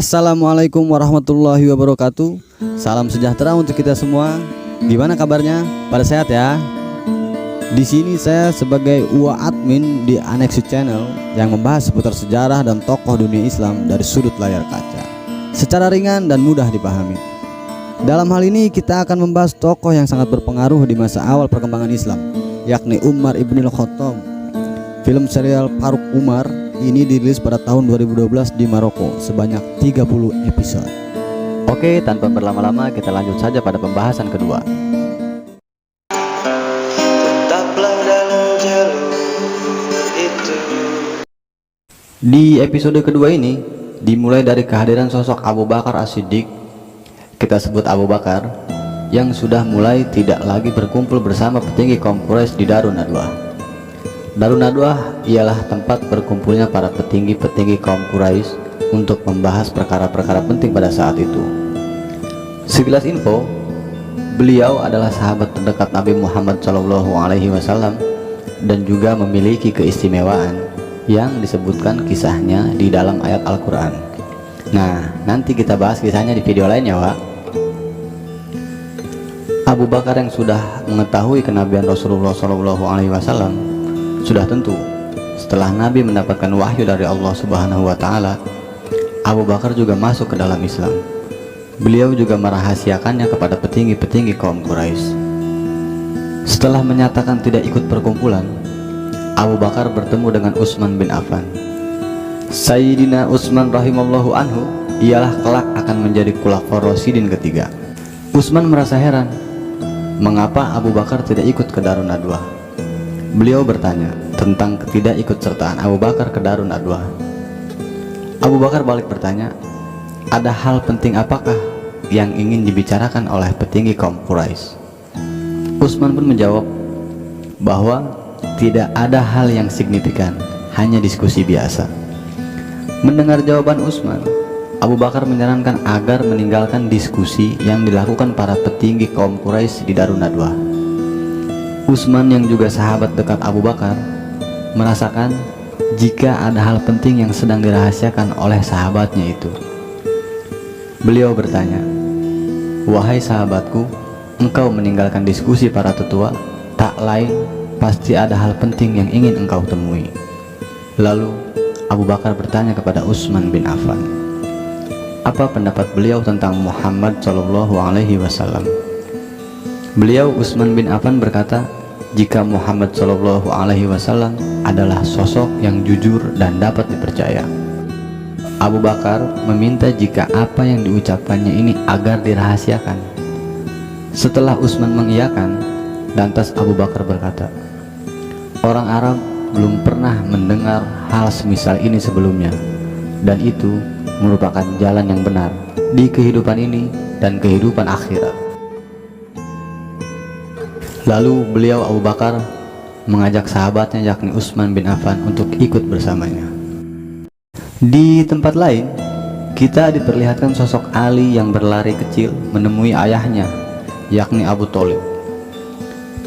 Assalamualaikum warahmatullahi wabarakatuh. Salam sejahtera untuk kita semua. Gimana kabarnya? Pada sehat ya? Di sini saya sebagai admin di Anexu Channel yang membahas seputar sejarah dan tokoh dunia Islam dari sudut layar kaca, secara ringan dan mudah dipahami. Dalam hal ini kita akan membahas tokoh yang sangat berpengaruh di masa awal perkembangan Islam, yakni Umar ibn al-Khattab. Film serial Faruk Umar ini dirilis pada tahun 2012 di Maroko sebanyak 30 episode. Oke, tanpa berlama-lama kita lanjut saja pada pembahasan kedua. Di episode kedua ini dimulai dari kehadiran sosok Abu Bakar As-Siddiq, kita sebut Abu Bakar, yang sudah mulai tidak lagi berkumpul bersama petinggi kaum Quraisy di Darun Nadwah. Darun Nadwah ialah tempat berkumpulnya para petinggi-petinggi kaum Quraisy untuk membahas perkara-perkara penting pada saat itu. Sekilas info, beliau adalah sahabat terdekat Nabi Muhammad SAW dan juga memiliki keistimewaan yang disebutkan kisahnya di dalam ayat Al-Quran. Nah, nanti kita bahas kisahnya di video lainnya, Wak. Abu Bakar yang sudah mengetahui kenabian Rasulullah SAW sudah tentu setelah Nabi mendapatkan wahyu dari Allah Subhanahu wa Ta'ala, Abu Bakar juga masuk ke dalam Islam. Beliau juga merahasiakannya kepada petinggi-petinggi kaum Quraisy. Setelah menyatakan tidak ikut perkumpulan, Abu Bakar bertemu dengan Utsman bin Affan. Sayyidina Utsman rahimallahu anhu ialah kelak akan menjadi Khulafaur Rasyidin ketiga. Utsman merasa heran mengapa Abu Bakar tidak ikut ke Darun Nadwah. Beliau bertanya tentang ketidakikutsertaan Abu Bakar ke Darun Nadwah. Abu Bakar balik bertanya, ada hal penting apakah yang ingin dibicarakan oleh petinggi kaum Quraisy? Utsman pun menjawab bahwa tidak ada hal yang signifikan, hanya diskusi biasa. Mendengar jawaban Utsman, Abu Bakar menyarankan agar meninggalkan diskusi yang dilakukan para petinggi kaum Quraisy di Darun Nadwah. Utsman yang juga sahabat dekat Abu Bakar merasakan jika ada hal penting yang sedang dirahasiakan oleh sahabatnya itu. Beliau bertanya, wahai sahabatku, engkau meninggalkan diskusi para tetua, tak lain pasti ada hal penting yang ingin engkau temui. Lalu Abu Bakar bertanya kepada Utsman bin Affan, apa pendapat beliau tentang Muhammad SAW? Beliau Utsman bin Affan berkata, jika Muhammad SAW adalah sosok yang jujur dan dapat dipercaya. Abu Bakar meminta jika apa yang diucapkannya ini agar dirahasiakan. Setelah Utsman mengiyakan, lantas Abu Bakar berkata, orang Arab belum pernah mendengar hal semisal ini sebelumnya, dan itu merupakan jalan yang benar di kehidupan ini dan kehidupan akhirat. Lalu beliau Abu Bakar mengajak sahabatnya yakni Utsman bin Affan untuk ikut bersamanya. Di tempat lain, kita diperlihatkan sosok Ali yang berlari kecil menemui ayahnya yakni Abu Thalib.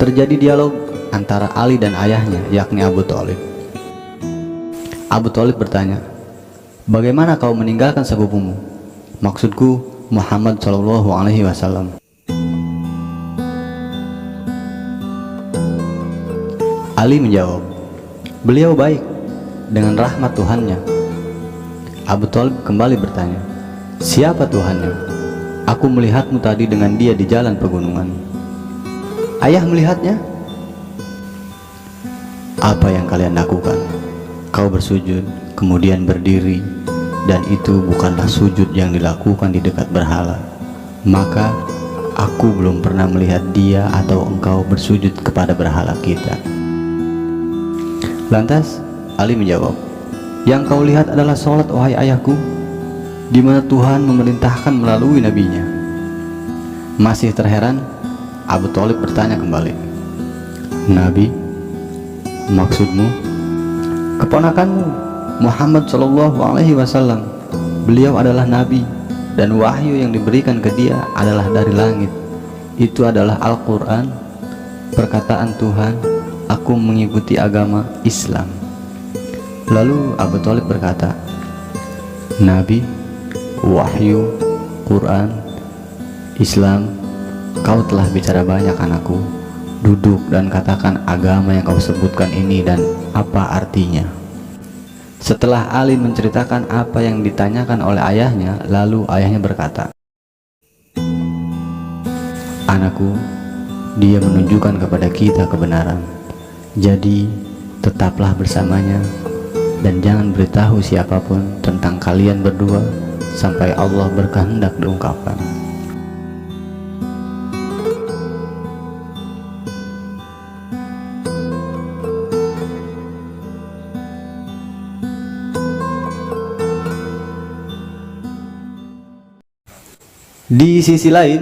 Terjadi dialog antara Ali dan ayahnya yakni Abu Thalib. Abu Thalib bertanya, bagaimana kau meninggalkan sepupumu? Maksudku Muhammad SAW. Ali menjawab, beliau baik dengan rahmat Tuhannya. Abu Thalib kembali bertanya, siapa Tuhannya? Aku melihatmu tadi dengan dia di jalan pegunungan. Ayah melihatnya? Apa yang kalian lakukan? Kau bersujud, kemudian berdiri, dan itu bukanlah sujud yang dilakukan di dekat berhala. Maka aku belum pernah melihat dia atau engkau bersujud kepada berhala kita. Lantas Ali menjawab, yang kau lihat adalah sholat wahai ayahku, di mana Tuhan memerintahkan melalui nabinya. Masih terheran, Abu Thalib bertanya kembali, Nabi, maksudmu? Keponakanmu Muhammad SAW. Beliau adalah nabi dan wahyu yang diberikan ke dia adalah dari langit. Itu adalah Al-Quran, perkataan Tuhan. Aku mengikuti agama Islam. Lalu Abu Thalib berkata, Nabi, wahyu, Quran, Islam. Kau telah bicara banyak anakku. Duduk dan katakan agama yang kau sebutkan ini dan apa artinya. Setelah Ali menceritakan apa yang ditanyakan oleh ayahnya, lalu ayahnya berkata, anakku, dia menunjukkan kepada kita kebenaran. Jadi tetaplah bersamanya dan jangan beritahu siapapun tentang kalian berdua sampai Allah berkehendak diungkapkan. Di sisi lain,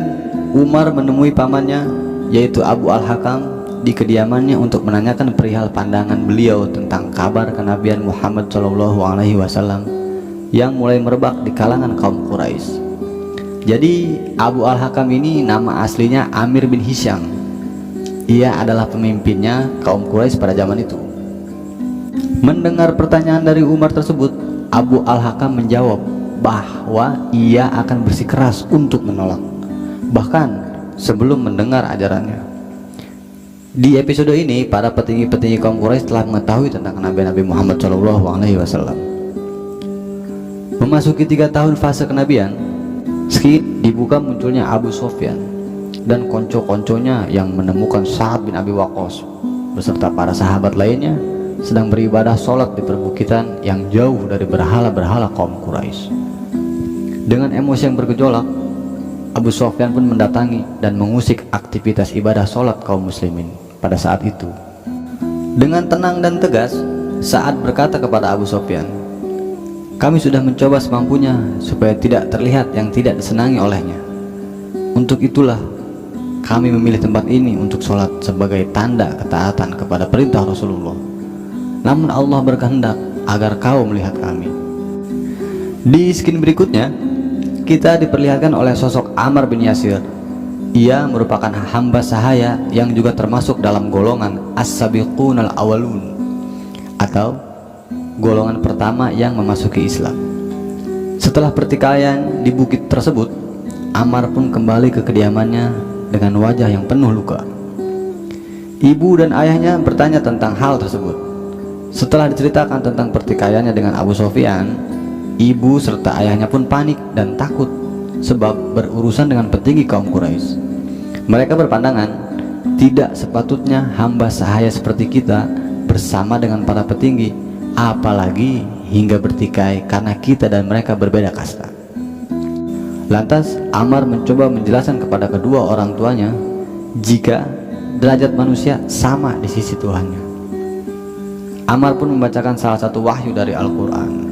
Umar menemui pamannya yaitu Abu Al-Hakam di kediamannya untuk menanyakan perihal pandangan beliau tentang kabar kenabian Muhammad SAW yang mulai merebak di kalangan kaum Quraisy. Jadi Abu Al-Hakam ini nama aslinya Amir bin Hisham. Ia adalah pemimpinnya kaum Quraisy pada zaman itu. Mendengar pertanyaan dari Umar tersebut, Abu Al-Hakam menjawab bahwa ia akan bersikeras untuk menolak, bahkan sebelum mendengar ajarannya. Di episode ini, para petinggi-petinggi kaum Quraisy telah mengetahui tentang kenabian Nabi Muhammad SAW. Memasuki 3 tahun fase kenabian, sedikit dibuka munculnya Abu Sufyan dan konco-konconya yang menemukan Sa'ad bin Abi Waqqas beserta para sahabat lainnya sedang beribadah sholat di perbukitan yang jauh dari berhala-berhala kaum Quraisy. Dengan emosi yang bergejolak, Abu Sufyan pun mendatangi dan mengusik aktivitas ibadah sholat kaum muslimin pada saat itu. Dengan tenang dan tegas, Sa'ad berkata kepada Abu Sufyan, kami sudah mencoba semampunya supaya tidak terlihat yang tidak disenangi olehnya. Untuk itulah kami memilih tempat ini untuk sholat sebagai tanda ketaatan kepada perintah Rasulullah. Namun Allah berkehendak agar kau melihat kami. Di skin berikutnya, kita diperlihatkan oleh sosok Ammar bin Yasir. Ia merupakan hamba sahaya yang juga termasuk dalam golongan as-sabiqunal awalun, atau golongan pertama yang memasuki Islam. Setelah pertikaian di bukit tersebut, Ammar pun kembali ke kediamannya dengan wajah yang penuh luka. Ibu dan ayahnya bertanya tentang hal tersebut. Setelah diceritakan tentang pertikaiannya dengan Abu Sufyan, ibu serta ayahnya pun panik dan takut sebab berurusan dengan petinggi kaum Quraisy. Mereka berpandangan tidak sepatutnya hamba sahaya seperti kita bersama dengan para petinggi, apalagi hingga bertikai karena kita dan mereka berbeda kasta. Lantas Ammar mencoba menjelaskan kepada kedua orang tuanya jika derajat manusia sama di sisi Tuhannya. Ammar pun membacakan salah satu wahyu dari Al-Quran.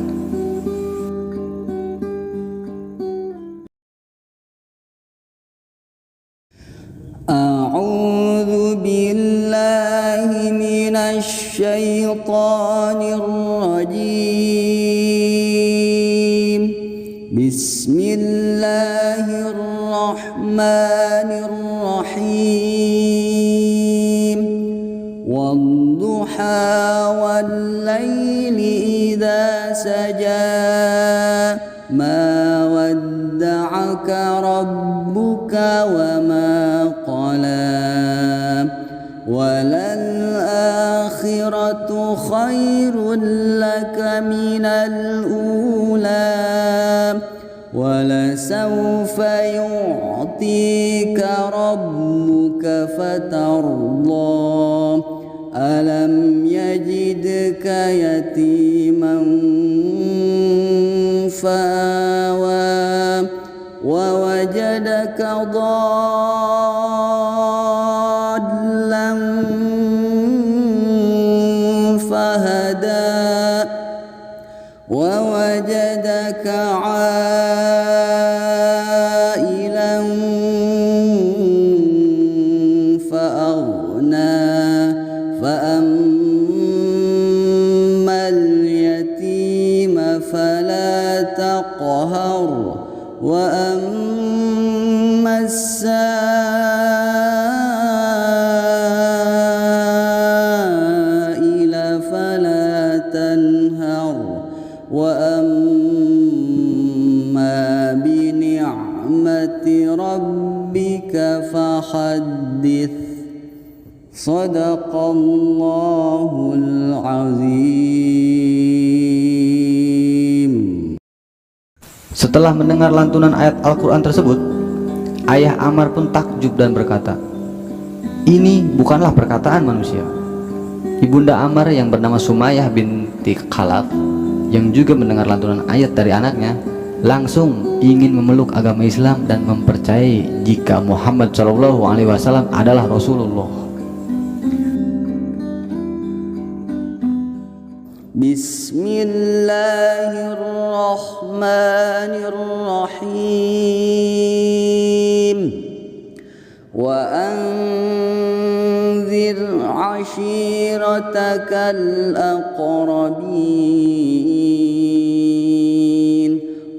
A'udzu billahi minasy syaithanir rajim. Bismillahirrahmanirrahim. Wadduha wal laili idza saja. Ma wadda'aka rabbuka wa ma qala. Walal akhiratu khairun laka minal ula. Walasawfa yu'tika rabbuka fatarda. Alam yajidka yatiman fa'awa wa wajadaka dhallan fahada wa wajadaka 'ailan fa'aghna fa'ammal yatima fala taqhar wa ammas sa'ila fala tanhar wa amma Sadaqallahul azim. Setelah mendengar lantunan ayat Al-Quran tersebut, ayah Ammar pun takjub dan berkata, "Ini bukanlah perkataan manusia." Ibunda Ammar yang bernama Sumayyah binti Khalaf, yang juga mendengar lantunan ayat dari anaknya, langsung ingin memeluk agama Islam dan mempercayai jika Muhammad SAW adalah Rasulullah. Bismillahirrahmanirrahim. Wa anzir ashiratakal aqrabin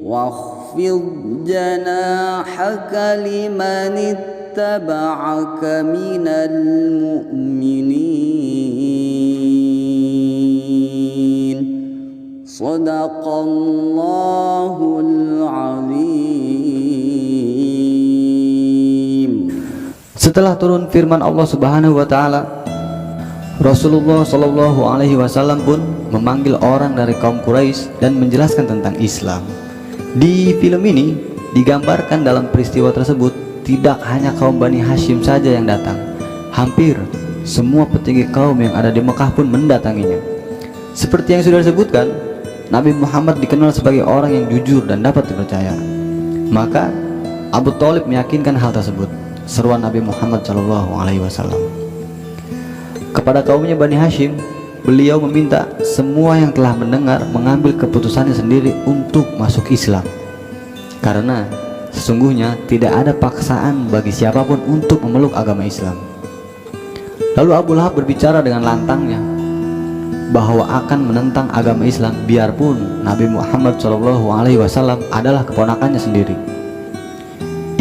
wakhfid janahaka liman ittaba'aka minal mu'minin. Sadaqallahul azim. Setelah turun firman Allah Subhanahu wa taala, Rasulullah Shallallahu alaihi wasallam pun memanggil orang dari kaum Quraisy dan menjelaskan tentang Islam. Di film ini digambarkan dalam peristiwa tersebut tidak hanya kaum Bani Hashim saja yang datang, hampir semua petinggi kaum yang ada di Mekah pun mendatanginya. Seperti yang sudah disebutkan, Nabi Muhammad dikenal sebagai orang yang jujur dan dapat dipercaya. Maka Abu Thalib meyakinkan hal tersebut. Seruan Nabi Muhammad SAW kepada kaumnya Bani Hashim, beliau meminta semua yang telah mendengar mengambil keputusannya sendiri untuk masuk Islam, karena sesungguhnya tidak ada paksaan bagi siapapun untuk memeluk agama Islam. Lalu Abu Lahab berbicara dengan lantangnya bahwa akan menentang agama Islam biarpun Nabi Muhammad SAW adalah keponakannya sendiri.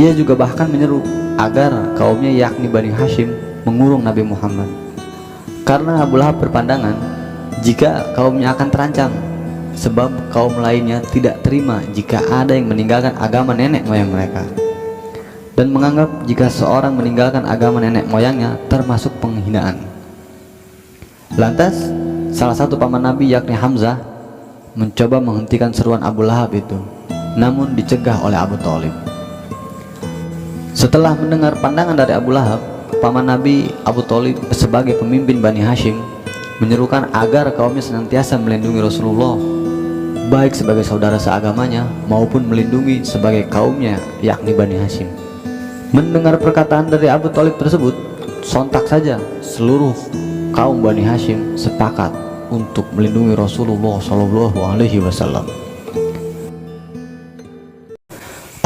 Ia juga bahkan menyeru agar kaumnya yakni Bani Hashim mengurung Nabi Muhammad, karena Abu Lahab berpandangan jika kaumnya akan terancam, sebab kaum lainnya tidak terima jika ada yang meninggalkan agama nenek moyang mereka, dan menganggap jika seorang meninggalkan agama nenek moyangnya termasuk penghinaan. Lantas salah satu paman Nabi yakni Hamzah mencoba menghentikan seruan Abu Lahab itu, namun dicegah oleh Abu Thalib. Setelah mendengar pandangan dari Abu Lahab, paman Nabi Abu Thalib sebagai pemimpin Bani Hashim menyerukan agar kaumnya senantiasa melindungi Rasulullah, baik sebagai saudara seagamanya maupun melindungi sebagai kaumnya yakni Bani Hashim. Mendengar perkataan dari Abu Thalib tersebut, sontak saja seluruh kaum Bani Hashim sepakat untuk melindungi Rasulullah SAW.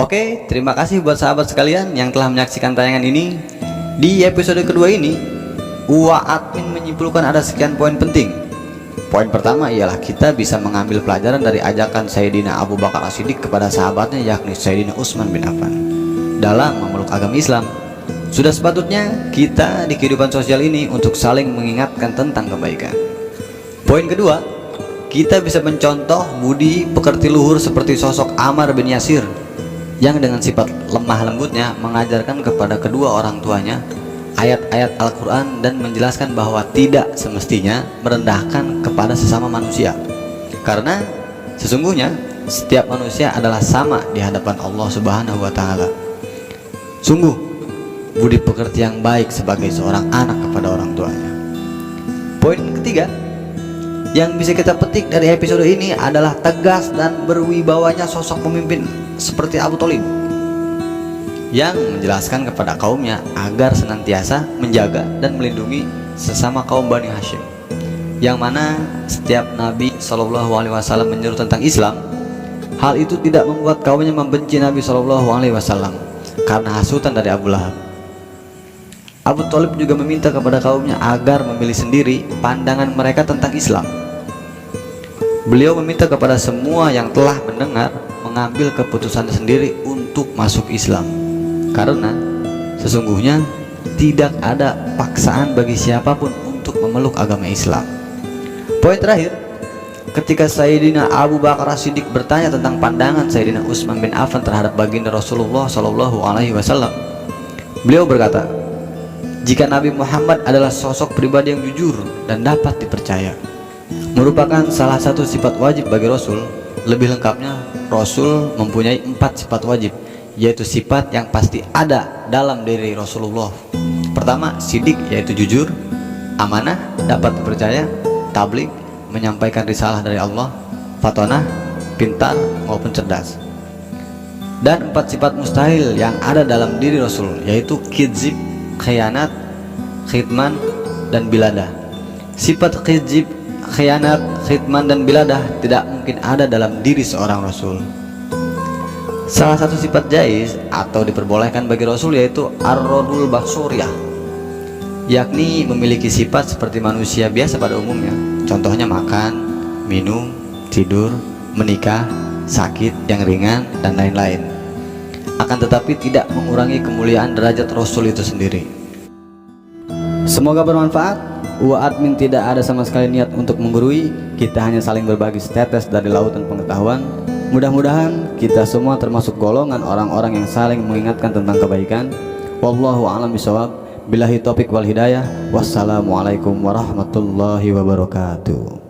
Oke, terima kasih buat sahabat sekalian yang telah menyaksikan tayangan ini. Di episode kedua ini, Uwa Admin menyimpulkan ada sekian poin penting. Poin pertama ialah kita bisa mengambil pelajaran dari ajakan Sayyidina Abu Bakar As-Siddiq kepada sahabatnya yakni Sayyidina Utsman bin Affan dalam memeluk agama Islam. Sudah sepatutnya kita di kehidupan sosial ini untuk saling mengingatkan tentang kebaikan. Poin kedua, kita bisa mencontoh budi pekerti luhur seperti sosok Ammar bin Yasir yang dengan sifat lemah lembutnya mengajarkan kepada kedua orang tuanya ayat-ayat Al-Quran dan menjelaskan bahwa tidak semestinya merendahkan kepada sesama manusia, karena sesungguhnya setiap manusia adalah sama di hadapan Allah Subhanahu wa Ta'ala. Sungguh budi pekerti yang baik sebagai seorang anak kepada orang tuanya. Poin ketiga yang bisa kita petik dari episode ini adalah tegas dan berwibawanya sosok pemimpin seperti Abu Thalib yang menjelaskan kepada kaumnya agar senantiasa menjaga dan melindungi sesama kaum Bani Hashim, yang mana setiap Nabi SAW menyeru tentang Islam, hal itu tidak membuat kaumnya membenci Nabi SAW karena hasutan dari Abu Lahab. Abu Thalib juga meminta kepada kaumnya agar memilih sendiri pandangan mereka tentang Islam. Beliau meminta kepada semua yang telah mendengar mengambil keputusan sendiri untuk masuk Islam, karena sesungguhnya tidak ada paksaan bagi siapapun untuk memeluk agama Islam. Poin terakhir, ketika Sayyidina Abu Bakar As-Siddiq bertanya tentang pandangan Sayyidina Utsman bin Affan terhadap baginda Rasulullah SAW, beliau berkata, jika Nabi Muhammad adalah sosok pribadi yang jujur dan dapat dipercaya. Merupakan salah satu sifat wajib bagi Rasul. Lebih lengkapnya, Rasul mempunyai 4 sifat wajib, yaitu sifat yang pasti ada dalam diri Rasulullah. Pertama, sidik, yaitu jujur. Amanah, dapat dipercaya. Tabligh, menyampaikan risalah dari Allah. Fatonah, pintar maupun cerdas. Dan 4 sifat mustahil yang ada dalam diri Rasul, yaitu kidzib, khianat, khidman, dan biladah. Sifat kidzib, khianat, khidman, dan biladah tidak mungkin ada dalam diri seorang Rasul. Salah satu sifat jaiz atau diperbolehkan bagi Rasul yaitu ar-rodul basoriyah, yakni memiliki sifat seperti manusia biasa pada umumnya. Contohnya makan, minum, tidur, menikah, sakit yang ringan, dan lain-lain. Akan tetapi tidak mengurangi kemuliaan derajat Rasul itu sendiri. Semoga bermanfaat. Admin tidak ada sama sekali niat untuk menggurui. Kita hanya saling berbagi setetes dari lautan pengetahuan. Mudah-mudahan kita semua termasuk golongan orang-orang yang saling mengingatkan tentang kebaikan. Wallahu a'lam bishawab. Billahi taufiq wal hidayah. Wassalamualaikum warahmatullahi wabarakatuh.